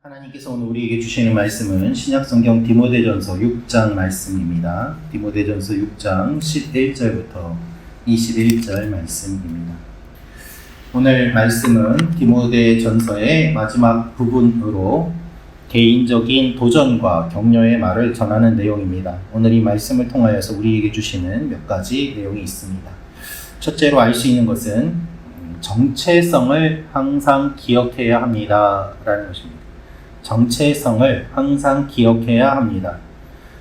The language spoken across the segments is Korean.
하나님께서 오늘 우리에게 주시는 말씀은 신약성경 디모데전서 6장 말씀입니다. 디모데전서 6장 11절부터 21절 말씀입니다. 오늘 말씀은 디모데전서의 마지막 부분으로 개인적인 도전과 격려의 말을 전하는 내용입니다. 오늘 이 말씀을 통하여서 우리에게 주시는 몇 가지 내용이 있습니다. 첫째로 알 수 있는 것은 정체성을 항상 기억해야 합니다 라는 것입니다. 정체성을 항상 기억해야 합니다.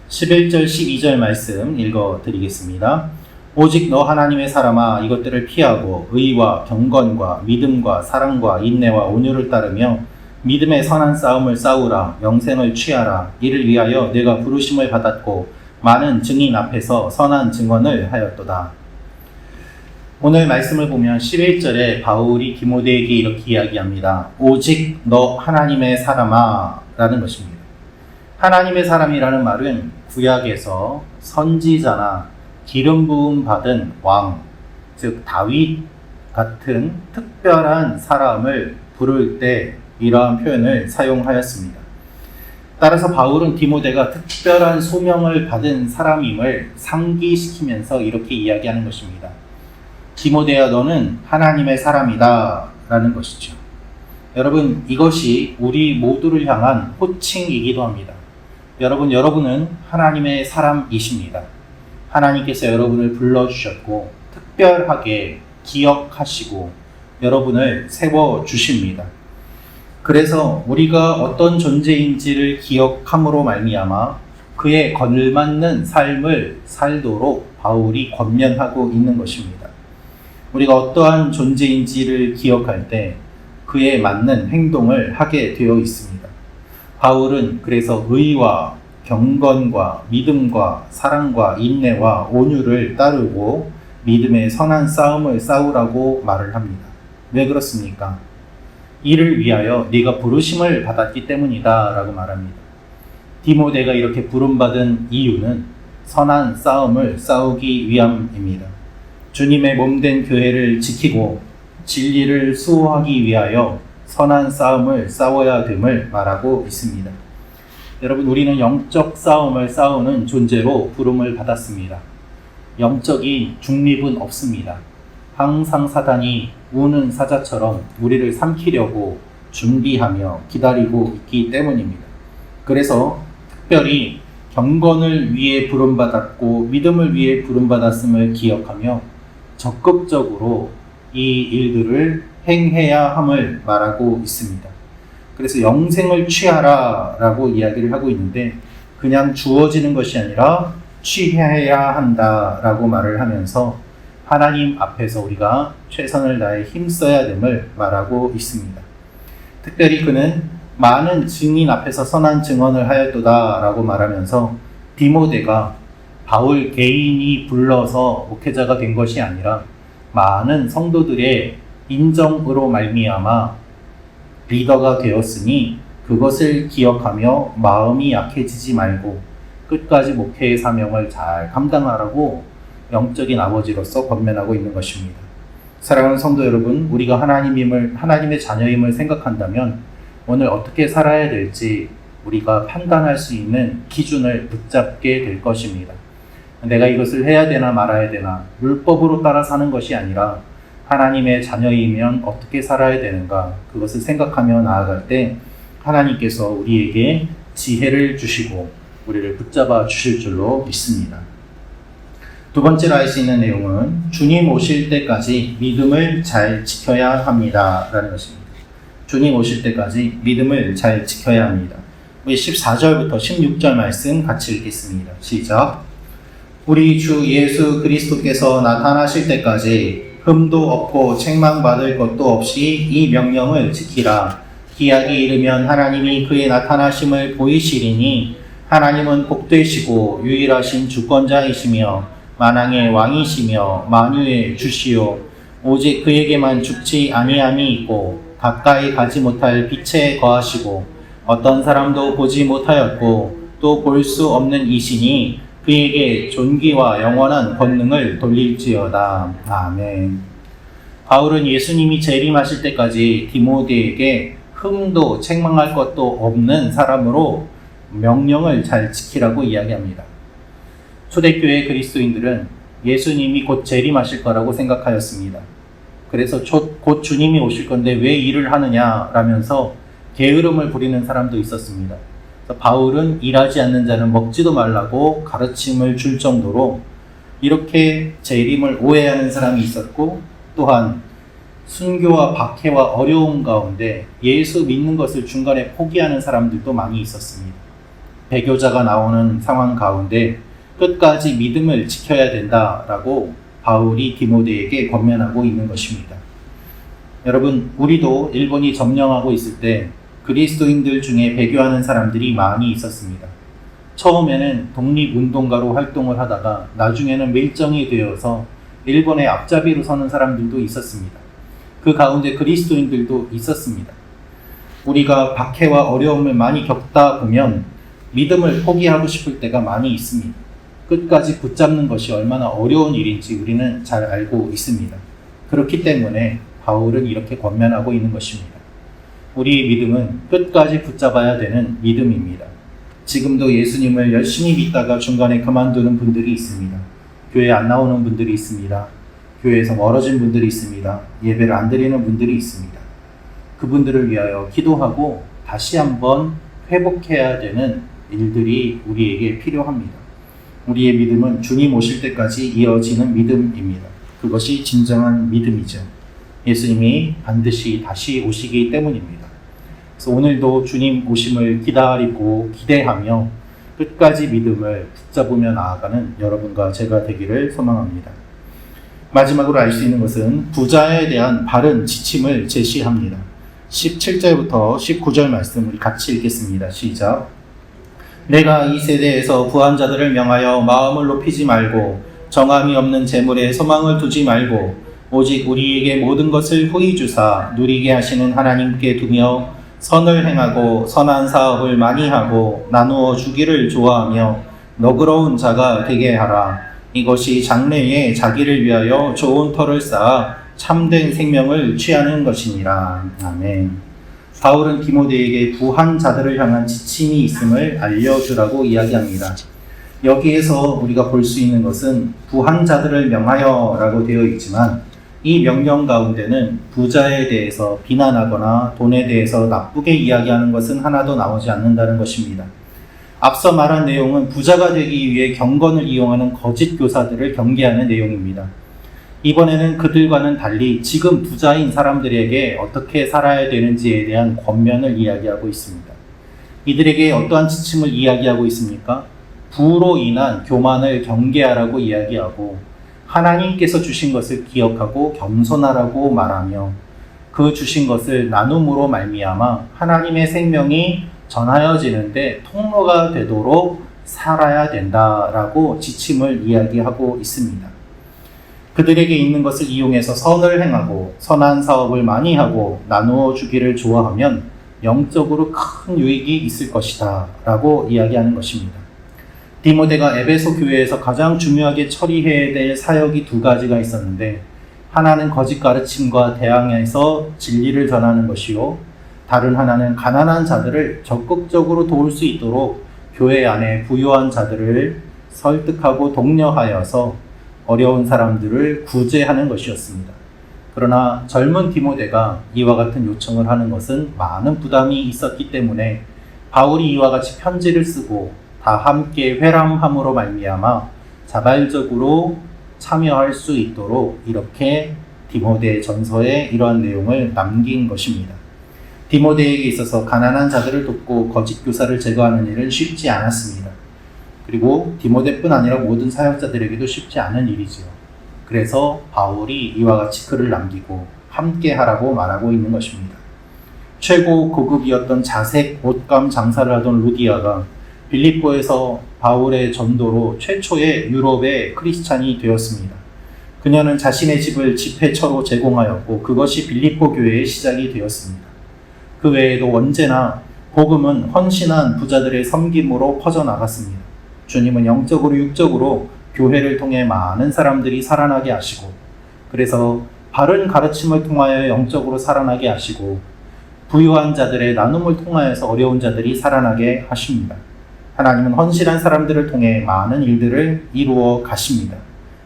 11절 12절 말씀 읽어드리겠습니다. 오직 너 하나님의 사람아 이것들을 피하고 의와 경건과 믿음과 사랑과 인내와 온유를 따르며 믿음의 선한 싸움을 싸우라. 영생을 취하라. 이를 위하여 내가 부르심을 받았고 많은 증인 앞에서 선한 증언을 하였도다. 오늘 말씀을 보면 11절에 바울이 디모데에게 이렇게 이야기합니다. 오직 너 하나님의 사람아 라는 것입니다. 하나님의 사람이라는 말은 구약에서 선지자나 기름 부음 받은 왕, 즉 다윗 같은 특별한 사람을 부를 때 이러한 표현을 사용하였습니다. 따라서 바울은 디모데가 특별한 소명을 받은 사람임을 상기시키면서 이렇게 이야기하는 것입니다. 디모데야 너는 하나님의 사람이다 라는 것이죠. 여러분 이것이 우리 모두를 향한 호칭이기도 합니다. 여러분은 하나님의 사람이십니다. 하나님께서 여러분을 불러주셨고 특별하게 기억하시고 여러분을 세워주십니다. 그래서 우리가 어떤 존재인지를 기억함으로 말미암아 그에 걸맞는 삶을 살도록 바울이 권면하고 있는 것입니다. 우리가 어떠한 존재인지를 기억할 때 그에 맞는 행동을 하게 되어 있습니다. 바울은 그래서 의와 경건과 믿음과 사랑과 인내와 온유를 따르고 믿음의 선한 싸움을 싸우라고 말을 합니다. 왜 그렇습니까? 이를 위하여 네가 부르심을 받았기 때문이다 라고 말합니다. 디모데가 이렇게 부름받은 이유는 선한 싸움을 싸우기 위함입니다. 주님의 몸된 교회를 지키고 진리를 수호하기 위하여 선한 싸움을 싸워야 됨을 말하고 있습니다. 여러분 우리는 영적 싸움을 싸우는 존재로 부름을 받았습니다. 영적인 중립은 없습니다. 항상 사단이 우는 사자처럼 우리를 삼키려고 준비하며 기다리고 있기 때문입니다. 그래서 특별히 경건을 위해 부름받았고 믿음을 위해 부름받았음을 기억하며 적극적으로 이 일들을 행해야 함을 말하고 있습니다. 그래서 영생을 취하라 라고 이야기를 하고 있는데 그냥 주어지는 것이 아니라 취해야 한다 라고 말을 하면서 하나님 앞에서 우리가 최선을 다해 힘써야 됨을 말하고 있습니다. 특별히 그는 많은 증인 앞에서 선한 증언을 하였도다 라고 말하면서 디모데가 바울 개인이 불러서 목회자가 된 것이 아니라 많은 성도들의 인정으로 말미암아 리더가 되었으니 그것을 기억하며 마음이 약해지지 말고 끝까지 목회의 사명을 잘 감당하라고 영적인 아버지로서 권면하고 있는 것입니다. 사랑하는 성도 여러분, 우리가 하나님의 자녀임을 생각한다면 오늘 어떻게 살아야 될지 우리가 판단할 수 있는 기준을 붙잡게 될 것입니다. 내가 이것을 해야 되나 말아야 되나 율법으로 따라 사는 것이 아니라 하나님의 자녀이면 어떻게 살아야 되는가 그것을 생각하며 나아갈 때 하나님께서 우리에게 지혜를 주시고 우리를 붙잡아 주실 줄로 믿습니다. 두 번째로 알 수 있는 내용은 주님 오실 때까지 믿음을 잘 지켜야 합니다 라는 것입니다. 주님 오실 때까지 믿음을 잘 지켜야 합니다. 우리 14절부터 16절 말씀 같이 읽겠습니다. 시작. 우리 주 예수 그리스도께서 나타나실 때까지 흠도 없고 책망받을 것도 없이 이 명령을 지키라. 기약이 이르면 하나님이 그의 나타나심을 보이시리니 하나님은 복되시고 유일하신 주권자이시며 만왕의 왕이시며 만유의 주시오. 오직 그에게만 죽지 아니함이 있고 가까이 가지 못할 빛에 거하시고 어떤 사람도 보지 못하였고 또 볼 수 없는 이시니 그에게 존귀와 영원한 권능을 돌릴지어다. 아멘. 바울은 예수님이 재림하실 때까지 디모데에게 흠도 책망할 것도 없는 사람으로 명령을 잘 지키라고 이야기합니다. 초대교회 그리스도인들은 예수님이 곧 재림하실 거라고 생각하였습니다. 그래서 곧 주님이 오실 건데 왜 일을 하느냐라면서 게으름을 부리는 사람도 있었습니다. 그래서 바울은 일하지 않는 자는 먹지도 말라고 가르침을 줄 정도로 이렇게 재림을 오해하는 사람이 있었고, 또한 순교와 박해와 어려움 가운데 예수 믿는 것을 중간에 포기하는 사람들도 많이 있었습니다. 배교자가 나오는 상황 가운데 끝까지 믿음을 지켜야 된다라고 바울이 디모데에게 권면하고 있는 것입니다. 여러분, 우리도 일본이 점령하고 있을 때 그리스도인들 중에 배교하는 사람들이 많이 있었습니다. 처음에는 독립운동가로 활동을 하다가 나중에는 밀정이 되어서 일본의 앞잡이로 서는 사람들도 있었습니다. 그 가운데 그리스도인들도 있었습니다. 우리가 박해와 어려움을 많이 겪다 보면 믿음을 포기하고 싶을 때가 많이 있습니다. 끝까지 붙잡는 것이 얼마나 어려운 일인지 우리는 잘 알고 있습니다. 그렇기 때문에 바울은 이렇게 권면하고 있는 것입니다. 우리의 믿음은 끝까지 붙잡아야 되는 믿음입니다. 지금도 예수님을 열심히 믿다가 중간에 그만두는 분들이 있습니다. 교회 안 나오는 분들이 있습니다. 교회에서 멀어진 분들이 있습니다. 예배를 안 드리는 분들이 있습니다. 그분들을 위하여 기도하고 다시 한번 회복해야 되는 일들이 우리에게 필요합니다. 우리의 믿음은 주님 오실 때까지 이어지는 믿음입니다. 그것이 진정한 믿음이죠. 예수님이 반드시 다시 오시기 때문입니다. 그래서 오늘도 주님 오심을 기다리고 기대하며 끝까지 믿음을 붙잡으며 나아가는 여러분과 제가 되기를 소망합니다. 마지막으로 알 수 있는 것은 부자에 대한 바른 지침을 제시합니다. 17절부터 19절 말씀 우리 같이 읽겠습니다. 시작. 내가 이 세대에서 부한 자들을 명하여 마음을 높이지 말고 정함이 없는 재물에 소망을 두지 말고 오직 우리에게 모든 것을 후히 주사 누리게 하시는 하나님께 두며 선을 행하고 선한 사업을 많이 하고 나누어 주기를 좋아하며 너그러운 자가 되게 하라. 이것이 장래에 자기를 위하여 좋은 터를 쌓아 참된 생명을 취하는 것이니라. 아멘. 바울은 디모데에게 부한 자들을 향한 지침이 있음을 알려주라고 이야기합니다. 여기에서 우리가 볼 수 있는 것은 부한 자들을 명하여 라고 되어 있지만 이 명령 가운데는 부자에 대해서 비난하거나 돈에 대해서 나쁘게 이야기하는 것은 하나도 나오지 않는다는 것입니다. 앞서 말한 내용은 부자가 되기 위해 경건을 이용하는 거짓 교사들을 경계하는 내용입니다. 이번에는 그들과는 달리 지금 부자인 사람들에게 어떻게 살아야 되는지에 대한 권면을 이야기하고 있습니다. 이들에게 어떠한 지침을 이야기하고 있습니까? 부로 인한 교만을 경계하라고 이야기하고 하나님께서 주신 것을 기억하고 겸손하라고 말하며 그 주신 것을 나눔으로 말미암아 하나님의 생명이 전하여지는데 통로가 되도록 살아야 된다라고 지침을 이야기하고 있습니다. 그들에게 있는 것을 이용해서 선을 행하고 선한 사업을 많이 하고 나누어 주기를 좋아하면 영적으로 큰 유익이 있을 것이다 라고 이야기하는 것입니다. 디모데가 에베소 교회에서 가장 중요하게 처리해야 될 사역이 두 가지가 있었는데 하나는 거짓 가르침과 대항해서 진리를 전하는 것이요 다른 하나는 가난한 자들을 적극적으로 도울 수 있도록 교회 안에 부유한 자들을 설득하고 독려하여서 어려운 사람들을 구제하는 것이었습니다. 그러나 젊은 디모데가 이와 같은 요청을 하는 것은 많은 부담이 있었기 때문에 바울이 이와 같이 편지를 쓰고 다 함께 회람함으로 말미암아 자발적으로 참여할 수 있도록 이렇게 디모데 전서에 이러한 내용을 남긴 것입니다. 디모데에게 있어서 가난한 자들을 돕고 거짓 교사를 제거하는 일은 쉽지 않았습니다. 그리고 디모데뿐 아니라 모든 사역자들에게도 쉽지 않은 일이지요. 그래서 바울이 이와 같이 글을 남기고 함께 하라고 말하고 있는 것입니다. 최고 고급이었던 자색 옷감 장사를 하던 루디아가 빌립보에서 바울의 전도로 최초의 유럽의 크리스찬이 되었습니다. 그녀는 자신의 집을 집회처로 제공하였고 그것이 빌립보 교회의 시작이 되었습니다. 그 외에도 언제나 복음은 헌신한 부자들의 섬김으로 퍼져나갔습니다. 주님은 영적으로 육적으로 교회를 통해 많은 사람들이 살아나게 하시고 그래서 바른 가르침을 통하여 영적으로 살아나게 하시고 부유한 자들의 나눔을 통하여서 어려운 자들이 살아나게 하십니다. 하나님은 헌신한 사람들을 통해 많은 일들을 이루어 가십니다.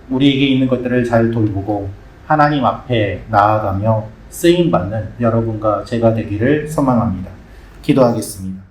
우리에게 있는 것들을 잘 돌보고 하나님 앞에 나아가며 쓰임받는 여러분과 제가 되기를 소망합니다. 기도하겠습니다.